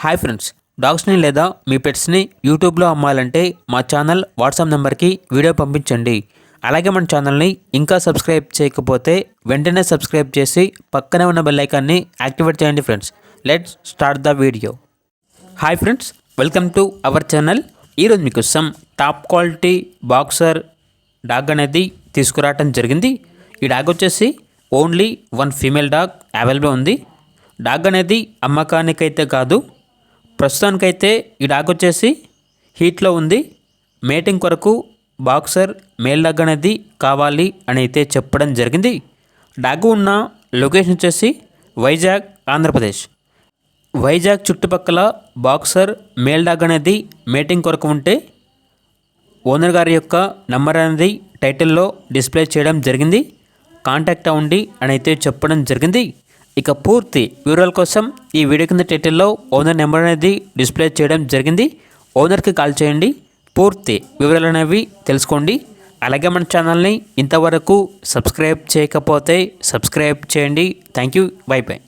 Hi friends, డాగ్స్ని లేదా మీ పెట్స్ని యూట్యూబ్లో అమ్మాలంటే మా ఛానల్ వాట్సాప్ నెంబర్కి వీడియో పంపించండి. అలాగే మన ఛానల్ని ఇంకా సబ్స్క్రైబ్ చేయకపోతే వెంటనే సబ్స్క్రైబ్ చేసి పక్కనే ఉన్న బెల్ ఐకాన్ని యాక్టివేట్ చేయండి friends. Let's start the video. Hi friends, welcome to our channel. ఈరోజు మీకోసం టాప్ క్వాలిటీ బాక్సర్ డాగ్ అనేది తీసుకురావటం జరిగింది. ఈ డాగ్ వచ్చేసి only one female dog available ఉంది. డాగ్ అనేది అమ్మకానికైతే కాదు, ప్రస్తుతానికైతే ఈ డాగ్ వచ్చేసి హీట్లో ఉంది. మేటింగ్ కొరకు బాక్సర్ మేల్ డాగ్ అనేది కావాలి అని అయితే చెప్పడం జరిగింది. డాగ్ ఉన్న లొకేషన్ వచ్చేసి వైజాగ్, ఆంధ్రప్రదేశ్. వైజాగ్ చుట్టుపక్కల బాక్సర్ మేల్ డాగ్ అనేది మేటింగ్ కొరకు ఉంటే ఓనర్ గారి యొక్క నంబర్ అనేది టైటిల్లో డిస్ప్లే చేయడం జరిగింది. కాంటాక్ట్ అవ్వండి అని అయితే చెప్పడం జరిగింది. ఇక పూర్తి వివరాల కోసం ఈ వీడియో కింద టైటిల్లో ఓనర్ నెంబర్ అనేది డిస్ప్లే చేయడం జరిగింది. ఓనర్కి కాల్ చేయండి, పూర్తి వివరాలు అనేవి తెలుసుకోండి. అలాగే మన ఛానల్ని ఇంతవరకు సబ్స్క్రైబ్ చేయకపోతే సబ్స్క్రైబ్ చేయండి. Thank you, by by.